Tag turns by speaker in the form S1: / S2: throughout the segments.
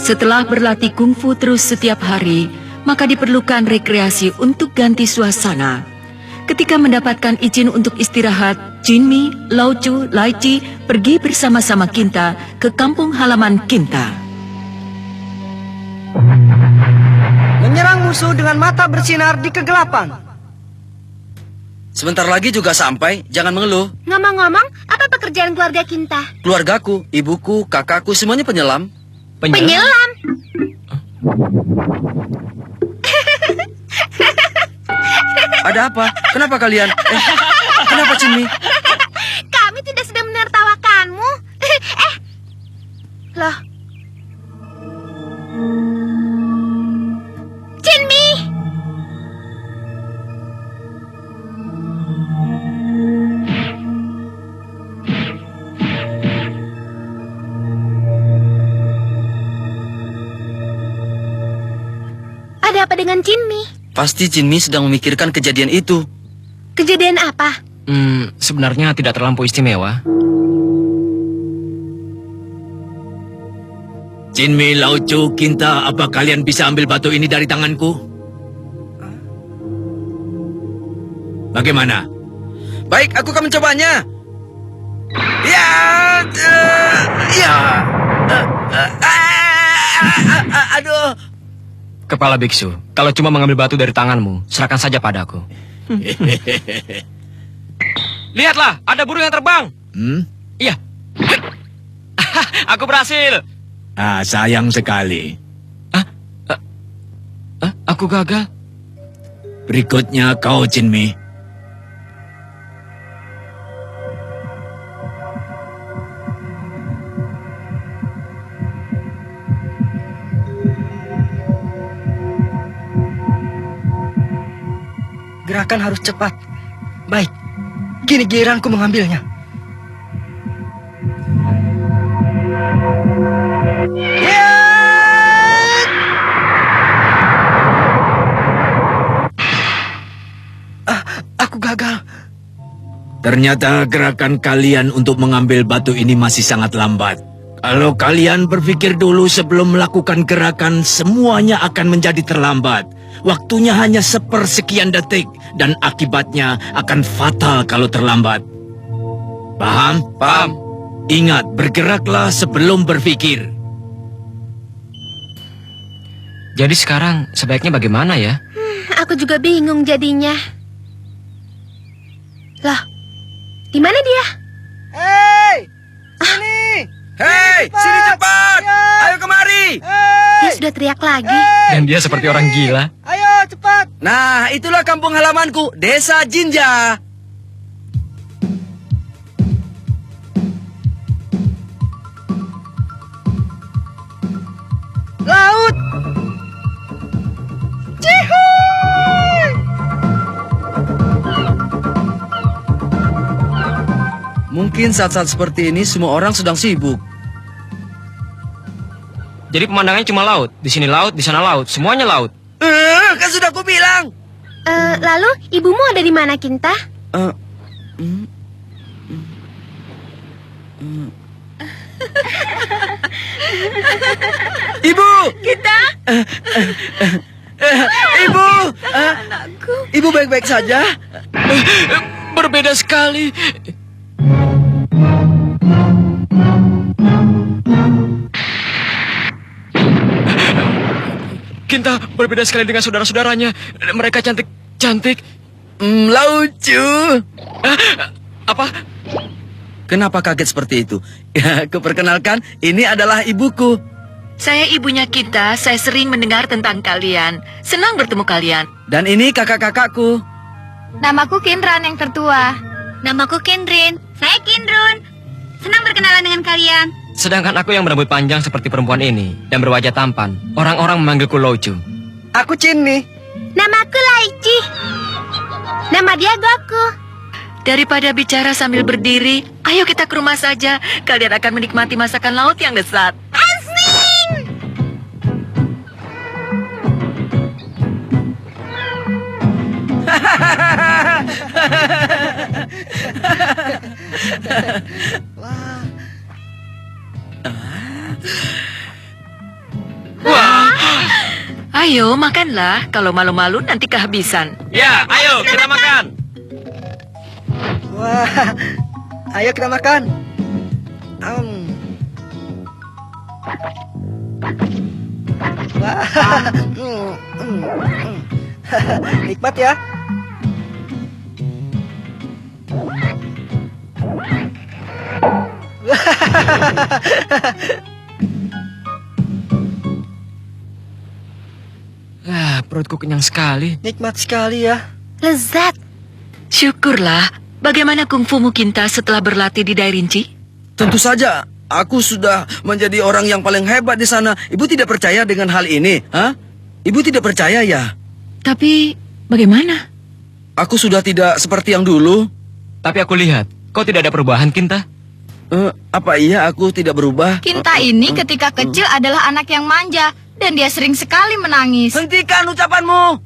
S1: Setelah berlatih kungfu terus setiap hari, maka diperlukan rekreasi untuk ganti suasana. Ketika mendapatkan izin untuk istirahat, Jinmi, Laochu, Laichi pergi bersama-sama Kinta ke kampung halaman Kinta.
S2: Menyerang musuh dengan mata bersinar di kegelapan.
S3: Sebentar lagi juga sampai, jangan mengeluh.
S4: Ngomong-ngomong, apa pekerjaan keluarga Kinta?
S3: Keluargaku, ibuku, kakakku, semuanya penyelam.
S4: Penyelam?
S3: Ada apa? Kenapa kalian? Kenapa Jinmi?
S4: Kami tidak sedang menertawakanmu. Loh. Jinmi! Ada apa dengan Jinmi?
S3: Pasti Jinmi sedang memikirkan kejadian itu.
S4: Kejadian apa?
S5: Sebenarnya tidak terlampau istimewa.
S6: Jinmi, Laochu, Kinta, apa kalian bisa ambil batu ini dari tanganku? Bagaimana?
S3: Baik, aku akan mencobanya. Ya, aduh.
S5: Kepala biksu, kalau cuma mengambil batu dari tanganmu, serahkan saja padaku. Lihatlah, ada burung yang terbang. Iya. Aku berhasil.
S6: Sayang sekali.
S5: Aku gagal.
S6: Berikutnya kau, Jinmi.
S2: Gerakan harus cepat. Baik, kini giliranku mengambilnya. Aku gagal.
S6: Ternyata gerakan kalian untuk mengambil batu ini masih sangat lambat. Kalau kalian berpikir dulu sebelum melakukan gerakan, semuanya akan menjadi terlambat. Waktunya hanya sepersekian detik, dan akibatnya akan fatal kalau terlambat. Paham?
S3: Paham.
S6: Ingat, bergeraklah sebelum berpikir.
S5: Jadi sekarang sebaiknya bagaimana ya?
S4: Aku juga bingung jadinya. Lah, di mana dia?
S2: Hei, sini!
S3: Hei, sini cepat! Ayo kemari!
S4: Dia sudah teriak lagi.
S5: Dan dia seperti orang gila.
S2: Ayo, cepat!
S3: Nah, itulah kampung halamanku, Desa Jinja.
S2: Laut! Cihuy!
S3: Mungkin saat-saat seperti ini semua orang sedang sibuk.
S5: Jadi pemandangannya cuma laut. Di sini laut, di sana laut. Semuanya laut.
S3: Kan sudah aku bilang.
S4: Lalu ibumu ada di mana, Kinta?
S3: Ibu!
S4: Kinta?
S3: Ibu! Ibu baik-baik saja?
S5: Berbeda sekali. Kinta berbeda sekali dengan saudara-saudaranya. Mereka cantik-cantik.
S3: Lucu.
S5: Apa?
S3: Kenapa kaget seperti itu? Ya, kuperkenalkan, ini adalah ibuku.
S1: Saya ibunya Kinta, saya sering mendengar tentang kalian. Senang bertemu kalian.
S3: Dan ini kakak-kakakku.
S4: Namaku Kinran yang tertua. Namaku Kinrin. Saya Kinrun. Senang berkenalan dengan kalian.
S5: Sedangkan aku yang berambut panjang seperti perempuan ini dan berwajah tampan, orang-orang memanggilku Laochu.
S2: Aku Jinmi.
S4: Namaku Laichi. Nama dia Goku.
S1: Daripada bicara sambil berdiri, ayo kita ke rumah saja. Kalian akan menikmati masakan laut yang lezat.
S4: Asing!
S1: Ayo, makanlah. Kalau malu-malu nanti kehabisan.
S5: Ya, ayo kita makan.
S2: Wah, ayo kita makan. Wah, nikmat ya.
S5: Perutku kenyang sekali.
S2: Nikmat sekali ya.
S4: Lezat.
S1: Syukurlah. Bagaimana kungfumu Kinta setelah berlatih di Dairinji?
S3: Tentu saja, aku sudah menjadi orang yang paling hebat di sana. Ibu tidak percaya dengan hal ini, ha? Ibu tidak percaya ya?
S1: Tapi, bagaimana?
S3: Aku sudah tidak seperti yang dulu.
S5: Tapi aku lihat, kau tidak ada perubahan, Kinta.
S3: Apa iya aku tidak berubah?
S4: Kinta ini ketika kecil adalah anak yang manja. Dan dia sering sekali menangis.
S3: Hentikan ucapanmu.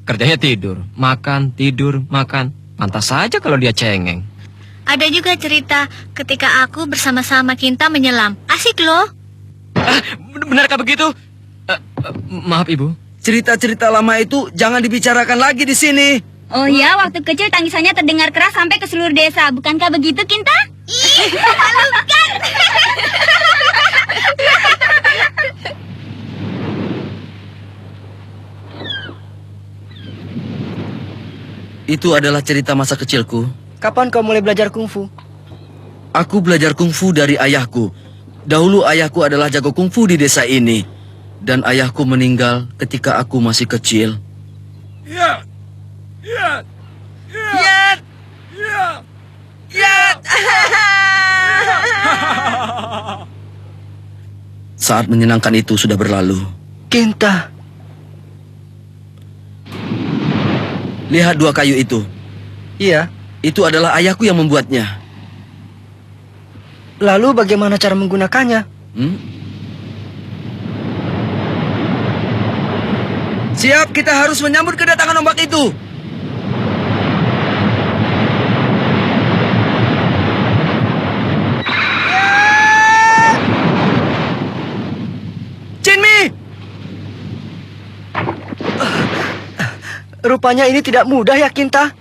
S5: Kerjanya tidur, makan, tidur, makan. Pantas saja kalau dia cengeng.
S4: Ada juga cerita ketika aku bersama-sama Kinta menyelam. Asik loh.
S5: Benarkah begitu? Maaf, Ibu.
S3: Cerita-cerita lama itu jangan dibicarakan lagi di sini.
S4: Oh ya, waktu kecil tangisannya terdengar keras sampai ke seluruh desa. Bukankah begitu, Kinta? Ih, memalukan.
S3: Itu adalah cerita masa kecilku.
S2: Kapan kau mulai belajar kungfu?
S3: Aku belajar kungfu dari ayahku. Dahulu ayahku adalah jago kungfu di desa ini. Dan ayahku meninggal ketika aku masih kecil. Saat menyenangkan itu sudah berlalu.
S2: Kinta.
S3: Lihat dua kayu itu.
S2: Iya.
S3: Itu adalah ayahku yang membuatnya.
S2: Lalu bagaimana cara menggunakannya?
S3: Siap, kita harus menyambut kedatangan ombak itu. Jinmi!
S2: Rupanya ini tidak mudah ya, Kinta.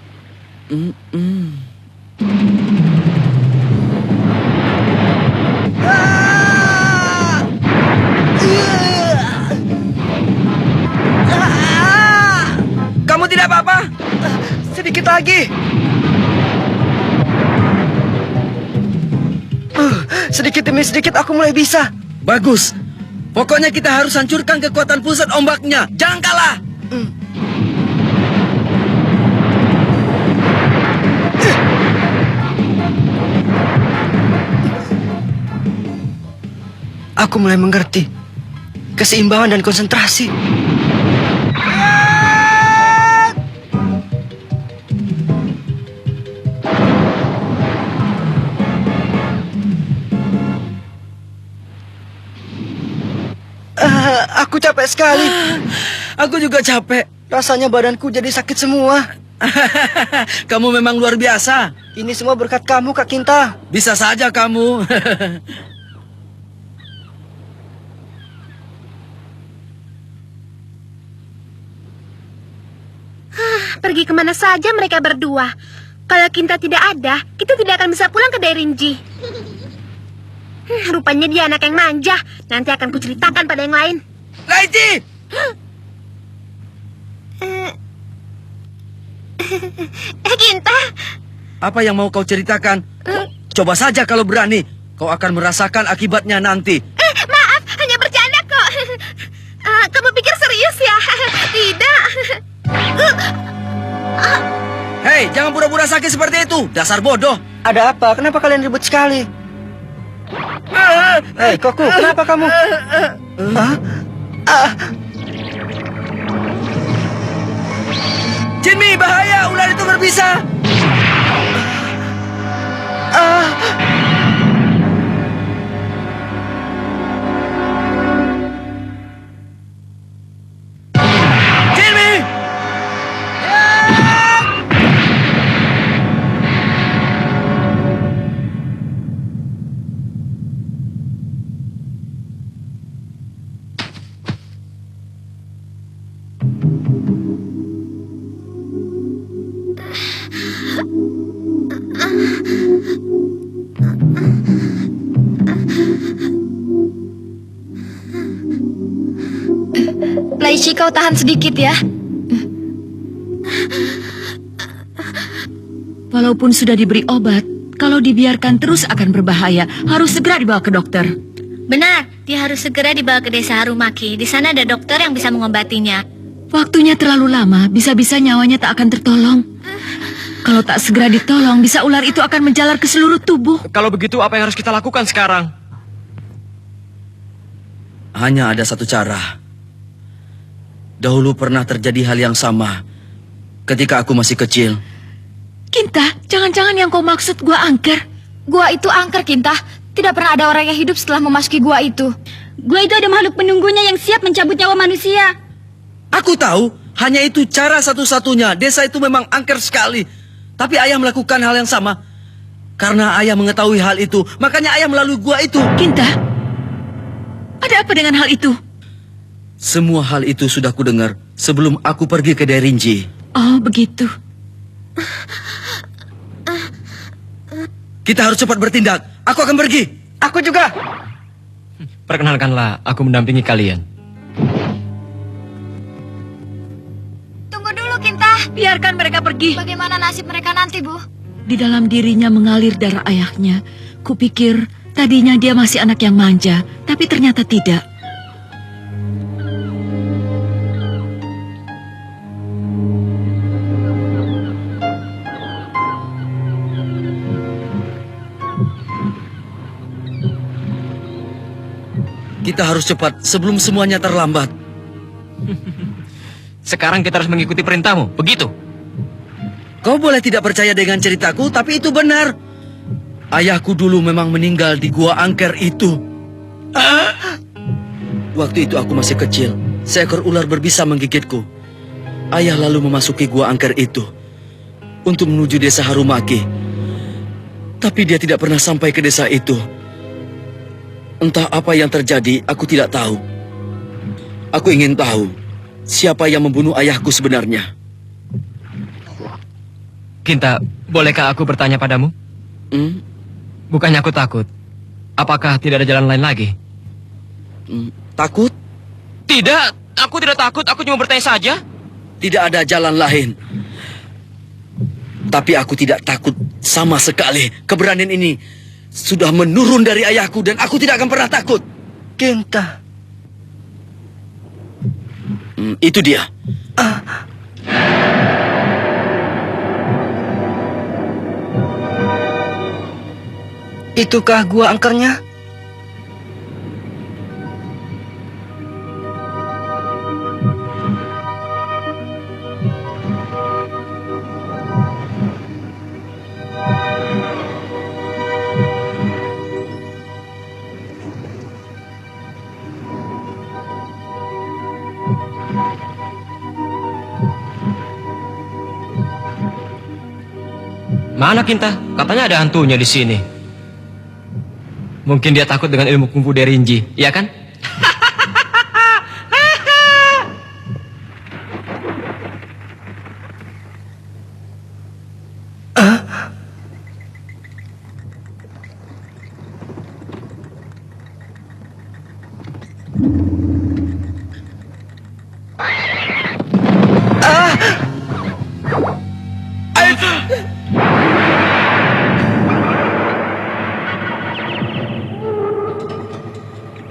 S3: Kamu tidak apa-apa?
S2: Sedikit lagi. Sedikit demi sedikit aku mulai bisa.
S3: Bagus. Pokoknya kita harus hancurkan kekuatan pusat ombaknya. Jangan kalah.
S2: Aku mulai mengerti keseimbangan dan konsentrasi. Aku capek sekali.
S3: Aku juga capek.
S2: Rasanya badanku jadi sakit semua.
S3: Kamu memang luar biasa.
S2: Ini semua berkat kamu, Kak Kinta.
S3: Bisa saja kamu.
S4: Pergi kemana saja mereka berdua. Kalau Kinta tidak ada, kita tidak akan bisa pulang ke Dairinji. Rupanya dia anak yang manja. Nanti akan kuceritakan pada yang lain.
S3: Laici!
S4: Kinta.
S3: Apa yang mau kau ceritakan? Coba saja kalau berani. Kau akan merasakan akibatnya nanti.
S4: Maaf, hanya bercanda kok. Kamu pikir serius ya? Tidak.
S3: Hei, jangan pura-pura sakit seperti itu. Dasar bodoh.
S2: Ada apa? Kenapa kalian ribut sekali? Hei, Koku, kenapa kamu? Hah?
S3: Jinmi, bahaya. Ular itu berbisa. Jinmi!
S4: Cici, kau tahan sedikit ya.
S1: Walaupun sudah diberi obat, kalau dibiarkan terus akan berbahaya. Harus segera dibawa ke dokter.
S4: Benar, dia harus segera dibawa ke desa Harumaki. Di sana ada dokter yang bisa mengobatinya.
S1: Waktunya terlalu lama, bisa-bisa nyawanya tak akan tertolong. Kalau tak segera ditolong, bisa ular itu akan menjalar ke seluruh tubuh.
S5: Kalau begitu, apa yang harus kita lakukan sekarang?
S3: Hanya ada satu cara. Dahulu pernah terjadi hal yang sama ketika aku masih kecil.
S1: Kinta, jangan-jangan yang kau maksud gua angker.
S4: Gua itu angker, Kinta. Tidak pernah ada orang yang hidup setelah memasuki gua itu. Gua itu ada makhluk penunggunya yang siap mencabut nyawa manusia.
S3: Aku tahu, hanya itu cara satu-satunya. Desa itu memang angker sekali. Tapi ayah melakukan hal yang sama. Karena ayah mengetahui hal itu, makanya ayah melalui gua itu.
S1: Kinta, ada apa dengan hal itu?
S3: Semua hal itu sudah kudengar sebelum aku pergi ke Derinji.
S1: Oh, begitu.
S3: Kita harus cepat bertindak. Aku akan pergi.
S2: Aku juga.
S5: Perkenalkanlah, aku mendampingi kalian.
S4: Tunggu dulu, Kinta.
S1: Biarkan mereka pergi.
S4: Bagaimana nasib mereka nanti, Bu?
S1: Di dalam dirinya mengalir darah ayahnya. Kupikir tadinya dia masih anak yang manja, tapi ternyata tidak.
S3: Kita harus cepat sebelum semuanya terlambat.
S5: Sekarang kita harus mengikuti perintahmu, begitu?
S3: Kau boleh tidak percaya dengan ceritaku, tapi itu benar. Ayahku dulu memang meninggal di gua angker itu. Waktu itu aku masih kecil. Seekor ular berbisa menggigitku. Ayah lalu memasuki gua angker itu untuk menuju desa Harumaki. Tapi dia tidak pernah sampai ke desa itu. Entah apa yang terjadi, aku tidak tahu. Aku ingin tahu siapa yang membunuh ayahku sebenarnya.
S5: Kinta, bolehkah aku bertanya padamu? Bukannya aku takut. Apakah tidak ada jalan lain lagi?
S3: Takut?
S5: Tidak, aku tidak takut. Aku cuma bertanya saja.
S3: Tidak ada jalan lain. Tapi aku tidak takut sama sekali. Keberanian ini sudah menurun dari ayahku dan aku tidak akan pernah takut.
S2: Kinta.
S3: Itu dia.
S2: Itukah gua angkernya?
S5: Mana Kinta? Katanya ada hantunya di sini. Mungkin dia takut dengan ilmu kungfu Derinji, iya kan?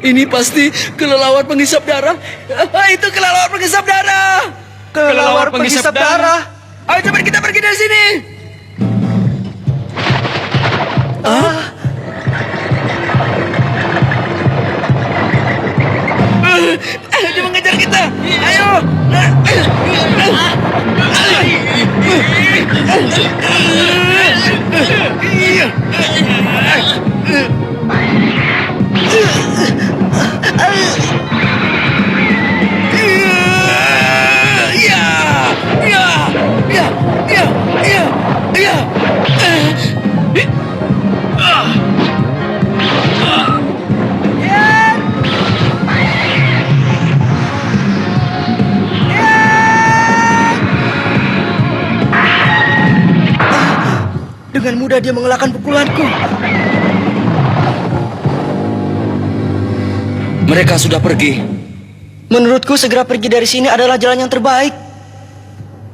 S3: Ini pasti kelelawar penghisap darah. Itu kelelawar penghisap darah.
S2: Kelelawar penghisap darah.
S3: Ayo cepat kita pergi dari sini. Dia mengejar kita. Ayo.
S2: Dengan mudah dia mengelakkan pukulanku.
S3: Mereka sudah pergi.
S2: Menurutku segera pergi dari sini adalah jalan yang terbaik.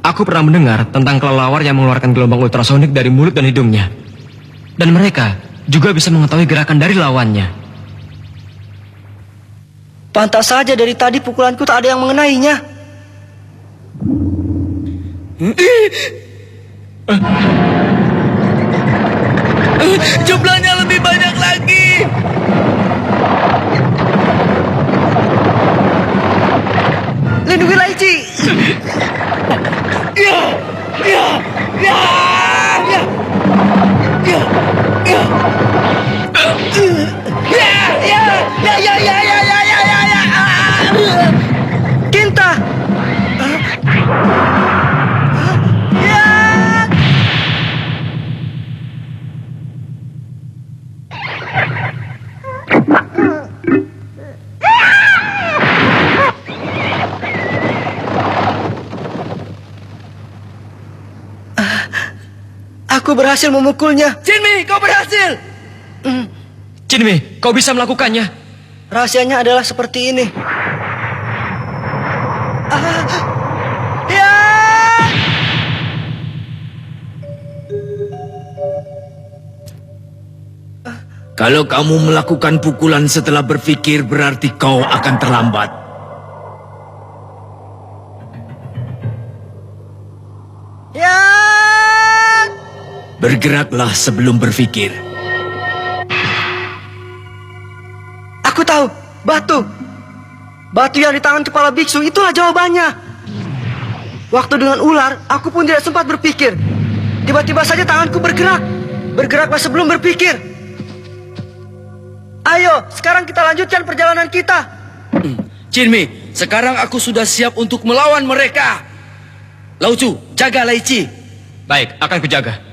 S5: Aku pernah mendengar tentang kelelawar yang mengeluarkan gelombang ultrasonik dari mulut dan hidungnya. Dan mereka juga bisa mengetahui gerakan dari lawannya.
S2: Pantas saja dari tadi pukulanku tak ada yang mengenainya.
S3: Jumlahnya lebih banyak lagi.
S2: Lindungi Laici.
S3: Ya, ya, ya, ya, ya, ya.
S2: Kinta. Aku berhasil memukulnya.
S3: Jinmi, kau berhasil.
S5: Jinmi, kau bisa melakukannya.
S2: Rahasianya adalah seperti ini. Ya!
S6: Kalau kamu melakukan pukulan setelah berpikir, berarti kau akan terlambat.
S2: Ya!
S6: Bergeraklah sebelum berpikir.
S2: Aku tahu, batu. Batu yang di tangan kepala biksu itulah jawabannya. Waktu dengan ular, aku pun tidak sempat berpikir. Tiba-tiba saja tanganku bergerak. Bergeraklah sebelum berpikir. Ayo, sekarang kita lanjutkan perjalanan kita.
S3: Jinmi, sekarang aku sudah siap untuk melawan mereka. Laucu, jaga Laici.
S5: Baik, akan kujaga.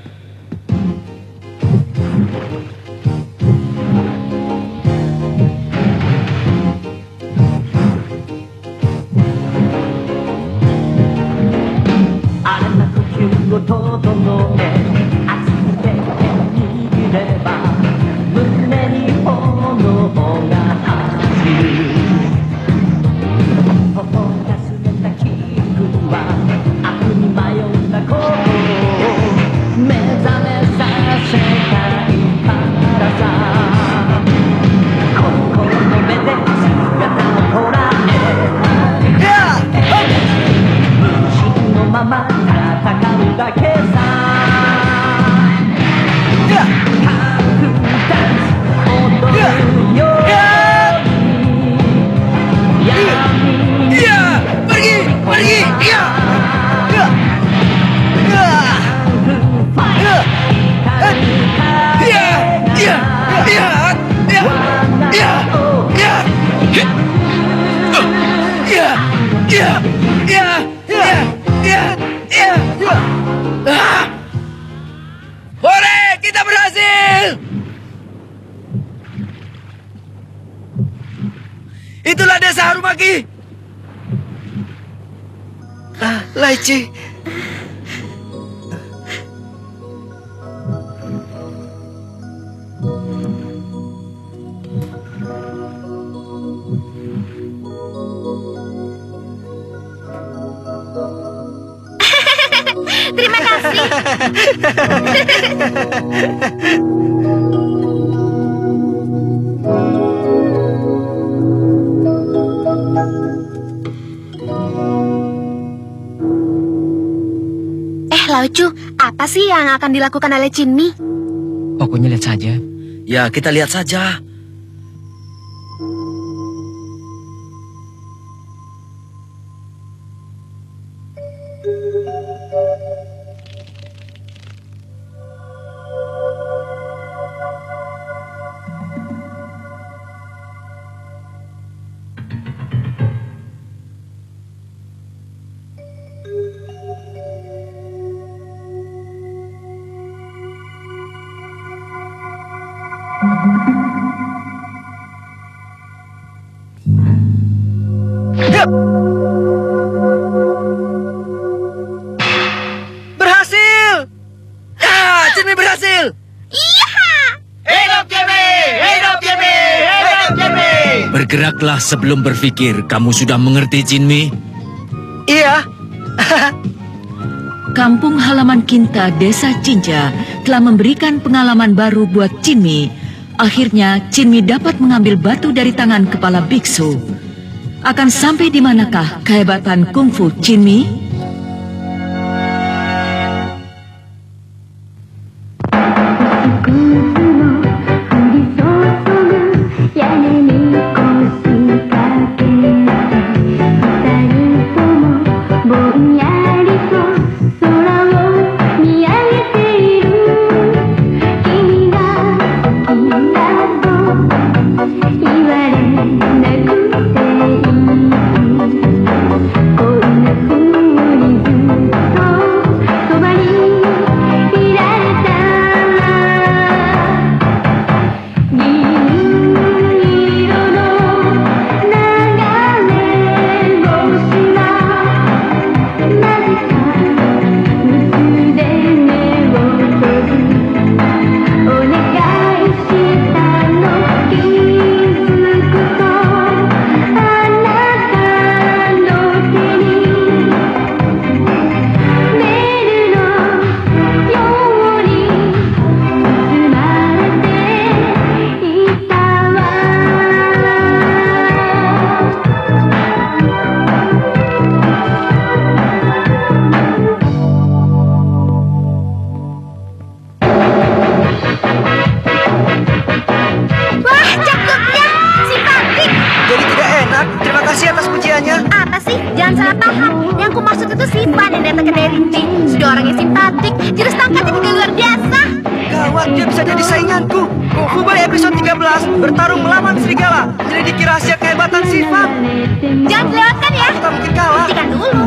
S3: Hore, kita berhasil. Itulah desa Harumaki.
S2: Laici.
S4: Terima kasih. Laucu, apa sih yang akan dilakukan oleh Jinmi?
S5: Pokoknya lihat saja.
S3: Ya, kita lihat saja.
S2: Berhasil!
S3: Ya, Jinmi berhasil.
S2: Hidup Jimmy! Hidup Jimmy! Hidup Jimmy!
S6: Bergeraklah sebelum berpikir. Kamu sudah mengerti, Jinmi?
S2: Iya.
S1: Kampung halaman Kinta, Desa Cinca telah memberikan pengalaman baru buat Jinmi. Akhirnya, Jinmi dapat mengambil batu dari tangan kepala biksu. Akan sampai di manakah kehebatan kungfu Jinmi?
S7: Apa sih? Jangan salah paham. Yang ku maksud itu Sivan yang datang ke Derinti. Sudah orangnya simpatik. Jurus tangkatnya juga luar biasa.
S2: Gawat, dia bisa jadi sainganku. Kungfu Boy episode 13 bertarung melawan serigala. Menyelidiki rahasia kehebatan Sivan.
S7: Jangan kelewatkan ya.
S2: Tak mungkin kalah.
S7: Buktikan dulu.